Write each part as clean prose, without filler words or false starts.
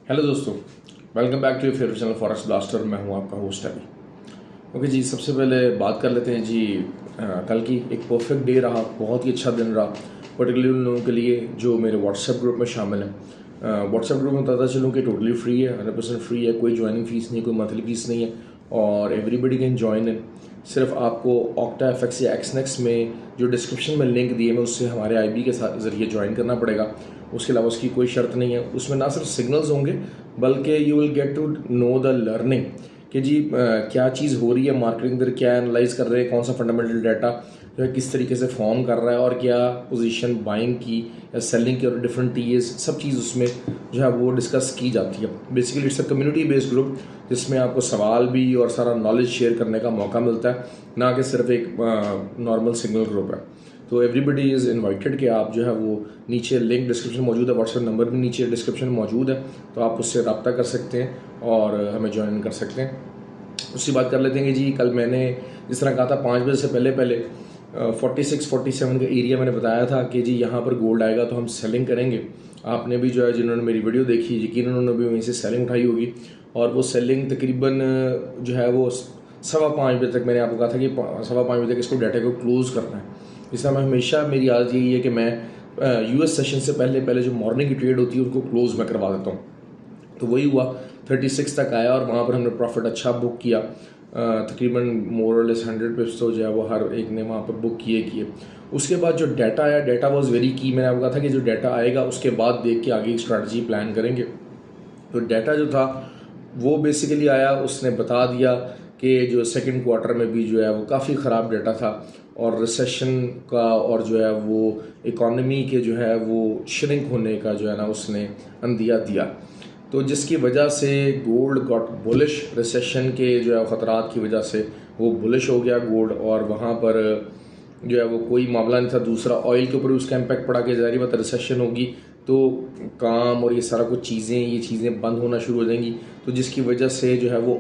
Hello दोस्तों, welcome back to your favourite channel forex blaster. मैं हूं आपका होस्ट अभी। ओके जी, सबसे पहले बात कर लेते हैं जी। कल की एक परफेक्ट डे रहा, बहुत ही अच्छा दिन रहा, पर्टिकुलरली उन लोगों के लिए जो मेरे व्हाट्सएप ग्रुप में शामिल हैं। व्हाट्सएप ग्रुप में पता चलूँ कि टोटली फ्री है, 100% फ्री है, कोई ज्वाइनिंग फीस नहीं है, कोई मंथली फीस नहीं है और एवरीबडी कैन ज्वाइन इन। सिर्फ आपको ऑक्टा एफएक्स या एक्सनेक्स में जो डिस्क्रिप्शन में लिंक दिए मैं उससे हमारे आईबी के साथ ज़रिए ज्वाइन करना पड़ेगा। उसके अलावा उसकी कोई शर्त नहीं है। उसमें ना सिर्फ सिग्नल्स होंगे बल्कि you will get to know the learning कि जी क्या चीज़ हो रही है मार्केटिंग अंदर, क्या एनालाइज कर रहे हैं, कौन सा फंडामेंटल डाटा जो है किस तरीके से फॉर्म कर रहा है और क्या पोजीशन बाइंग की या सेलिंग की और डिफरेंट टीएस, सब चीज़ उसमें जो है वो डिस्कस की जाती है। Basically it's a community based group जिसमें आपको सवाल भी और सारा नॉलेज शेयर करने का मौका मिलता है, ना कि सिर्फ एक नॉर्मल सिंगल ग्रुप है। तो एवरीबडी इज़ इनवाइटेड कि आप जो है वो नीचे लिंक डिस्क्रिप्शन मौजूद है, व्हाट्सएप नंबर भी नीचे डिस्क्रिप्शन मौजूद है, तो आप उससे रब्ता कर सकते हैं और हमें ज्वाइन कर सकते हैं। उसकी बात कर लेते हैं कि जी कल मैंने जिस तरह कहा था 5 बजे से पहले 46-47 का एरिया मैंने बताया था कि जी यहाँ पर गोल्ड आएगा तो हम सेलिंग करेंगे। आपने भी जो है जिन्होंने मेरी वीडियो देखी यकीन उन्होंने भी वहीं से सेलिंग उठाई होगी और वो सेलिंग तकरीबन जो है वो 5:15 बजे तक, मैंने आपको कहा था कि 5:15 बजे तक इसको डाटा को क्लोज़ करना है। इसलिए मैं हमेशा, मेरी आदत यही है कि मैं यूएस सेशन से पहले जो मॉर्निंग की ट्रेड होती है उनको क्लोज मैं करवा देता हूँ। तो वही हुआ, 36 तक आया और वहाँ पर हमने प्रॉफिट अच्छा बुक किया। तकरीबन मोर और लेस 100 पिप्स तो जो है वो हर एक ने वहाँ पर बुक किए। उसके बाद जो डाटा आया, डाटा वॉज वेरी की। मैंने आपको कहा था कि जो डाटा आएगा उसके बाद देख के आगे की स्ट्रैटेजी प्लान करेंगे। तो डाटा जो था वो बेसिकली आया, उसने बता दिया कि जो सेकंड क्वार्टर में भी जो है वो काफ़ी ख़राब डाटा था और रिसेशन का और जो है वो इकॉनमी के जो है वो श्रिंक होने का जो है ना उसने अंदिया दिया। तो जिसकी वजह से गोल्ड गॉट बुलिश, रिसेशन के जो है ख़तरात की वजह से वो बुलिश हो गया गोल्ड और वहाँ पर जो है वो कोई मामला नहीं था। दूसरा ऑयल के ऊपर भी उसका इम्पैक्ट पड़ा कि ज़ाहिर बात रिसेशन होगी तो काम और ये सारा कुछ ये चीज़ें बंद होना शुरू हो जाएंगी, तो जिसकी वजह से जो है वो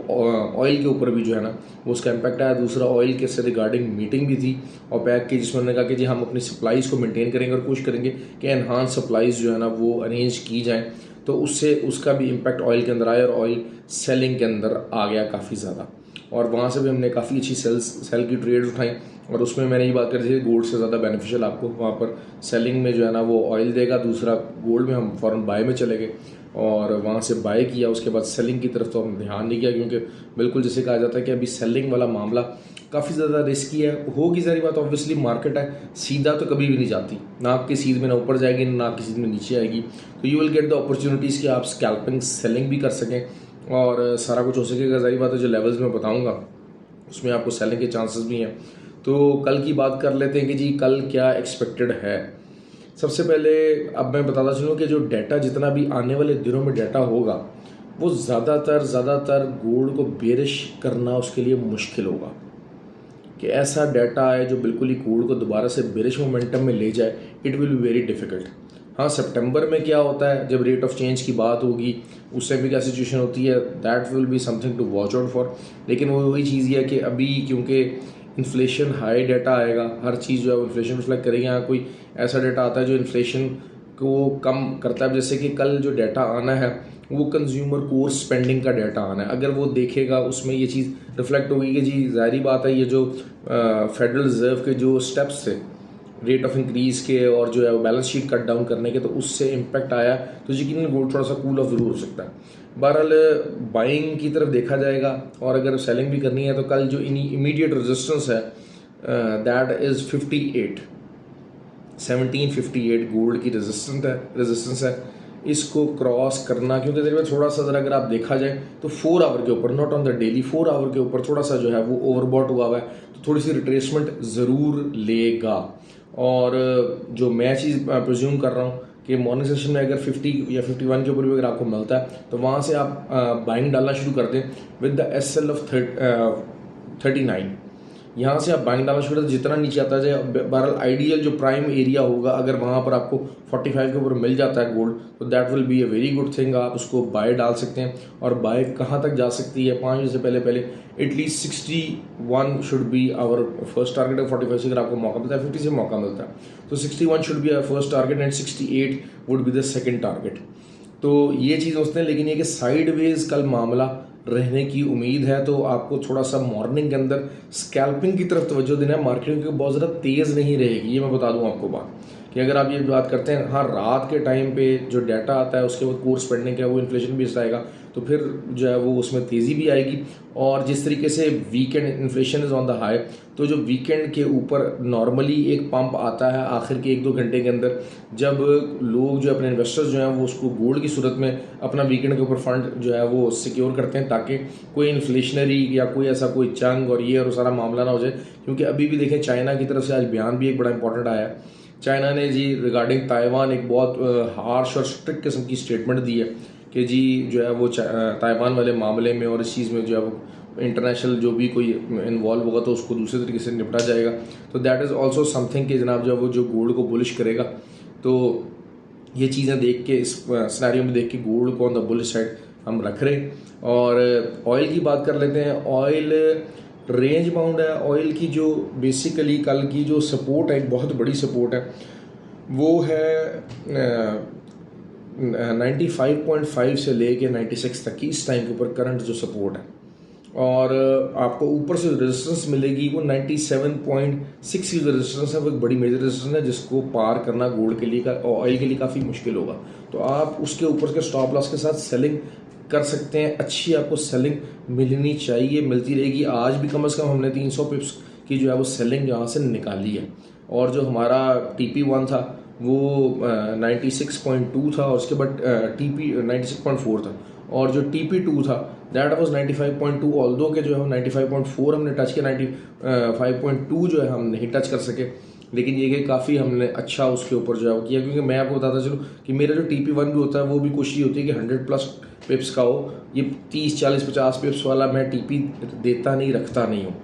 ऑयल के ऊपर भी जो है ना वो उसका इम्पैक्ट आया। दूसरा ऑयल के से रिगार्डिंग मीटिंग भी थी ओपेक की, जिसमें उन्होंने कहा कि जी हम अपनी सप्लाईज़ को मेंटेन करेंगे और कोशिश करेंगे कि एनहांस सप्लाईज़ जो है ना वो अरेंज की जाएँ। तो उससे उसका भी इम्पैक्ट ऑयल के अंदर आया और ऑयल सेलिंग के अंदर आ गया काफ़ी ज़्यादा और वहाँ से भी हमने काफ़ी अच्छी सेल की ट्रेड उठाई और उसमें मैंने ये बात कर दी थी गोल्ड से ज़्यादा बेनिफिशियल आपको वहाँ पर सेलिंग में जो है ना वो ऑयल देगा। दूसरा गोल्ड में हम फ़ौरन बाय में चले गए और वहाँ से बाय किया। उसके बाद सेलिंग की तरफ तो हम ध्यान नहीं किया क्योंकि बिल्कुल जैसे कहा जाता है कि अभी सेलिंग वाला मामला काफ़ी ज़्यादा रिस्की है। होगी सारी बात, ऑब्वियसली मार्केट है, सीधा तो कभी भी नहीं जाती, ना आपकी सीध में ना ऊपर जाएगी ना आपकी सीध में नीचे आएगी। तो you will get the opportunities कि आप स्कैल्पिंग सेलिंग भी कर सकें और सारा कुछ हो सकेगा। सारी बात है, जो लेवल्स में बताऊँगा उसमें आपको सेलिंग के चांसेस भी हैं। तो कल की बात कर लेते हैं कि जी कल क्या एक्सपेक्टेड है। सबसे पहले अब मैं बताता चलूँ कि जो डाटा जितना भी आने वाले दिनों में डाटा होगा वो ज़्यादातर गोल्ड को बेरिश करना उसके लिए मुश्किल होगा कि ऐसा डाटा आए जो बिल्कुल ही गोल्ड को दोबारा से बेरिश मोमेंटम में ले जाए। It will be very difficult. हाँ, सितंबर में क्या होता है जब रेट ऑफ चेंज की बात होगी उससे भी क्या सिचुएशन होती है, that will be something to watch out for. लेकिन वो वही चीज़ है कि अभी क्योंकि इन्फ्लेशन हाई डाटा आएगा, हर चीज़ जो है वो इन्फ्लेशन रिफ्लेक्ट करेगी। यहाँ कोई ऐसा डाटा आता है जो इन्फ्लेशन को कम करता है, जैसे कि कल जो डाटा आना है वो कंज्यूमर कोर स्पेंडिंग का डाटा आना है। अगर वो देखेगा उसमें ये चीज़ रिफ्लेक्ट होगी कि जी जाहिर बात है ये जो फेडरल रिजर्व के जो स्टेप्स थे रेट ऑफ इंक्रीज़ के और जो है वो बैलेंस शीट कट डाउन करने के, तो उससे इम्पैक्ट आया तो यकीन गोल्ड थोड़ा सा कूल ऑफ ज़रूर हो सकता है। बहरहाल बाइंग की तरफ देखा जाएगा और अगर सेलिंग भी करनी है तो कल जो इमीडिएट रेजिस्टेंस है दैट इज़ 1758 गोल्ड की रेजिस्टेंस है। इसको क्रॉस करना, क्योंकि देखिए थोड़ा सा अगर आप देखा जाए तो 4 आवर के ऊपर, not on the daily, 4 hour के ऊपर थोड़ा सा जो है वो ओवरबॉट हुआ है, तो थोड़ी सी रिट्रेसमेंट ज़रूर लेगा। और जो मैं चीज़ प्रिज्यूम कर रहा हूँ कि मॉर्निंग सेशन में अगर 50 या 51 के ऊपर भी अगर आपको मिलता है तो वहाँ से आप बाइंग डालना शुरू कर दें विद द SL ऑफ 39। यहाँ से आप बाइंग डालना शुरू करते, जितना नीचे आता जाए। बहरहाल आइडियल जो प्राइम एरिया होगा अगर वहाँ पर आपको 45 के ऊपर मिल जाता है गोल्ड तो that will be a very good thing. आप उसको बाय डाल सकते हैं और बाय कहाँ तक जा सकती है 5 बजे से पहले at least 61 should be hour first target है। 45 से अगर आपको मौका मिलता है, 50 से मौका मिलता है तो 61 should be hour first target and 68 would be the second target. तो ये चीज़ सोचते हैं, लेकिन ये कि साइडवेज कल मामला रहने की उम्मीद है, तो आपको थोड़ा सा मॉर्निंग के अंदर स्कैल्पिंग की तरफ तवज्जो देना है। मार्केट की बहुत ज़्यादा तेज़ नहीं रहेगी, ये मैं बता दूं आपको बात कि अगर आप ये बात करते हैं, हाँ रात के टाइम पे जो डाटा आता है उसके बाद कोर्स पढ़ने का वो इन्फ्लेशन बेस्ड आएगा, तो फिर जो है वो उसमें तेज़ी भी आएगी। और जिस तरीके से weekend inflation is on the high, तो जो वीकेंड के ऊपर नॉर्मली एक पंप आता है आखिर के 1-2 घंटे के अंदर, जब लोग जो अपने इन्वेस्टर्स जो हैं वो उसको गोल्ड की सूरत में अपना वीकेंड के ऊपर फंड जो है वो सिक्योर करते हैं, ताकि कोई इन्फ्लेशनरी या कोई ऐसा कोई जंग और ये और सारा मामला ना हो जाए। क्योंकि अभी भी देखें, चाइना की तरफ से आज बयान भी एक बड़ा इंपॉर्टेंट आया है। चाइना ने जी रिगार्डिंग ताइवान एक बहुत हार्श और स्ट्रिक्ट किस्म की स्टेटमेंट दी है कि जी जो है वो ताइवान वाले मामले में और इस चीज़ में जो है वो इंटरनेशनल जो भी कोई इन्वॉल्व होगा तो उसको दूसरे तरीके से निपटा जाएगा। तो दैट इज़ ऑल्सो समथिंग कि जनाब जो है वो जो गोल्ड को बुलिश करेगा। तो ये चीज़ें देख के, इस सिनेरियो में देख के गोल्ड को ऑन द बुलिश साइड हम रख रहे। और ऑयल की बात कर लेते हैं। ऑयल रेंज बाउंड है। ऑयल की जो बेसिकली कल की जो सपोर्ट है, एक बहुत बड़ी सपोर्ट है, वो है 95.5 से लेके 96 तक की इस टाइम के ऊपर करंट जो सपोर्ट है। और आपको ऊपर से रेजिस्टेंस मिलेगी वो 97.6 की जो रेजिस्टेंस है वो एक बड़ी मेजर रेजिस्टेंस है, जिसको पार करना गोल्ड के लिए ऑयल के लिए काफ़ी मुश्किल होगा। तो आप उसके ऊपर के स्टॉप लॉस के साथ सेलिंग कर सकते हैं। अच्छी आपको सेलिंग मिलनी चाहिए, मिलती रहेगी। आज भी कम से कम हमने 300 पिप्स की जो है वो सेलिंग यहाँ से निकाली है। और जो हमारा TP1 था वो 96.2 था, और उसके बाद TP 96.4 था, और जो TP2 था दैट वाज 95.2। ऑल्दो के जो है 95.4 हमने टच किया, 95.2 जो है हम नहीं टच कर सके, लेकिन ये कि काफ़ी हमने अच्छा उसके ऊपर जो है वो किया। क्योंकि मैं आपको बताता चलूँ कि मेरा जो TP1 भी होता है वो भी कोशिश होती है कि 100+ पिप्स का हो। ये 30, 40, 50 पिप्स वाला मैं TP देता नहीं, रखता नहीं हूँ।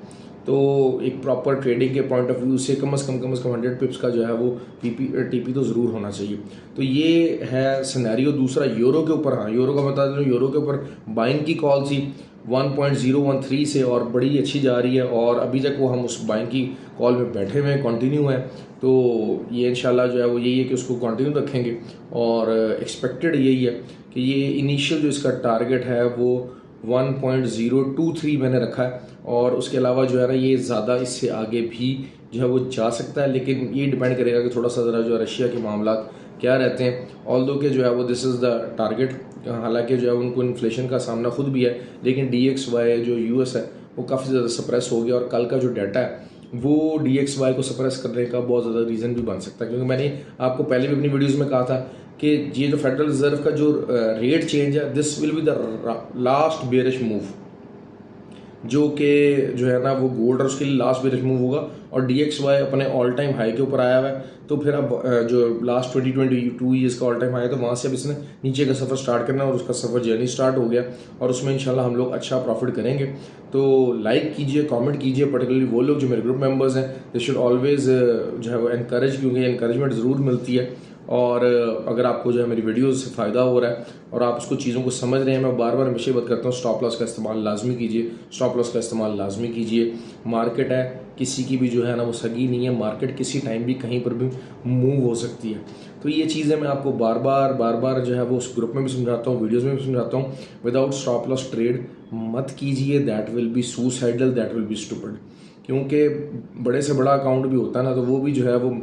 तो एक प्रॉपर ट्रेडिंग के पॉइंट ऑफ व्यू से कम से कम 100 पिप्स का जो है वो TP तो ज़रूर होना चाहिए। तो ये है सिनेरियो। दूसरा यूरो के ऊपर, हाँ यूरो का बता दूँ, यूरो के ऊपर बाइंग की कॉल थी 1.013 से और बड़ी अच्छी जा रही है, और अभी तक वो हम उस बाइंग की कॉल में बैठे हुए हैं, कंटिन्यू है। तो ये इंशाल्लाह जो है वो यही है कि उसको कंटिन्यू रखेंगे, और एक्सपेक्टेड यही है कि ये इनिशियल जो इसका टारगेट है वो 1.023 मैंने रखा है, और उसके अलावा जो है ना ये ज़्यादा इससे आगे भी जो है वो जा सकता है। लेकिन ये डिपेंड करेगा कि थोड़ा सा ज़रा जो रशिया के मामला क्या रहते हैं। ऑल्दो के जो है वो दिस इज़ द टारगेट, हालांकि जो है उनको इन्फ्लेशन का सामना खुद भी है, लेकिन DXY जो US है वो काफ़ी ज़्यादा सप्रेस हो गया, और कल का जो डाटा है वो DXY को सप्रेस करने का बहुत ज़्यादा रीज़न भी बन सकता है। क्योंकि मैंने आपको पहले भी अपनी वीडियोज़ में कहा था कि ये जो फेडरल रिजर्व का जो रेट चेंज है, this will be the last bearish move, जो कि जो है ना वो गोल्ड और उसके लिए लास्ट बेरिश मूव होगा। और DXY अपने ऑल टाइम हाई के ऊपर आया हुआ है, तो फिर अब जो लास्ट 2022 ईयर्स का ऑल टाइम हाई है, तो वहाँ से अब इसने नीचे का सफ़र स्टार्ट करना है, और उसका सफ़र जर्नी स्टार्ट हो गया, और उसमें इंशाल्लाह हम लोग अच्छा प्रॉफिट करेंगे। तो लाइक कीजिए, कमेंट कीजिए, पर्टिकुलरली वो लोग जो मेरे ग्रुप मेंबर्स हैं, दे शुड ऑलवेज जो है वो एनकरेज, क्योंकि एनकरेजमेंट ज़रूर मिलती है। और अगर आपको जो है मेरी वीडियोज़ से फ़ायदा हो रहा है और आप उसको चीज़ों को समझ रहे हैं, मैं बार बार हमेशा बात करता हूँ, स्टॉप लॉस का इस्तेमाल लाजमी कीजिए, स्टॉप लॉस का इस्तेमाल लाजमी कीजिए। मार्केट है, किसी की भी जो है ना वो सगी नहीं है, मार्केट किसी टाइम भी कहीं पर भी मूव हो सकती है। तो ये चीज़ें मैं आपको बार बार जो है वो उस ग्रुप में भी समझाता हूँ, वीडियोज़ में भी समझाता हूँ। विदाउट स्टॉप लॉस ट्रेड मत कीजिए, that will B suicidal, that will be stupid. क्योंकि बड़े से बड़ा अकाउंट भी होता है ना, तो वो भी जो है वो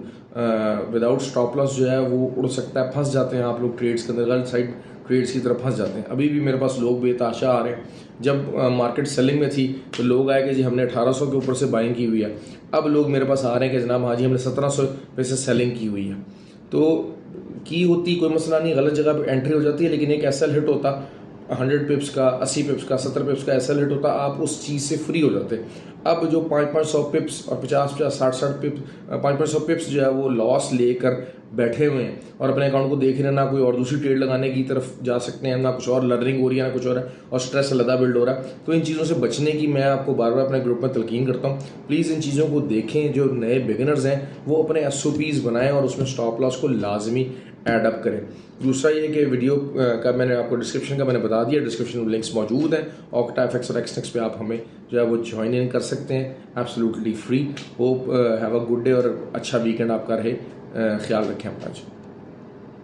विदाउट स्टॉप लॉस जो है वो उड़ सकता है, फंस जाते हैं आप लोग ट्रेड्स के अंदर, गलत साइड ट्रेड्स की तरफ फंस जाते हैं। अभी भी मेरे पास लोग बेताशा आ रहे हैं। जब मार्केट सेलिंग में थी तो लोग आए कि जी हमने 1800 के ऊपर से बाइंग की हुई है। अब लोग मेरे पास आ रहे हैं कि जनाब हाँ जी हमने 1700 पे से सेलिंग की हुई है। तो की होती कोई मसला नहीं, गलत जगह पे एंट्री हो जाती है, लेकिन एक एसएल हिट होता 100 पिप्स का, 80 पिप्स का, 70 पिप्स का एसएल हिट होता, आप उस चीज़ से फ्री हो जाते। अब जो 500 पिप्स और 50-50, 60-60 पिप्स, 500 पिप्स जो है वो लॉस लेकर बैठे हुए हैं और अपने अकाउंट को देख रहे हैं, ना कोई और दूसरी ट्रेड लगाने की तरफ जा सकते हैं, ना कुछ और लर्निंग हो रही है, ना कुछ और है, और स्ट्रेस अलग बिल्ड हो रहा है। तो इन चीज़ों से बचने की मैं आपको बार बार अपने ग्रुप में तलकीन करता हूँ, प्लीज़ इन चीज़ों को देखें। जो नए बिगिनर्स हैं वो अपने SOPs बनाएं और उसमें स्टॉप लॉस को लाजमी एड अप करें। दूसरा ये कि वीडियो का मैंने आपको डिस्क्रिप्शन का मैंने बता दिया, डिस्क्रिप्शन में लिंक्स मौजूद हैं। ऑक्टा FX और XNEX पे आप हमें जो है वो ज्वाइन इन कर सकते हैं, absolutely free. Hope have a good day और अच्छा वीकेंड आपका रहे। ख्याल रखें अपना।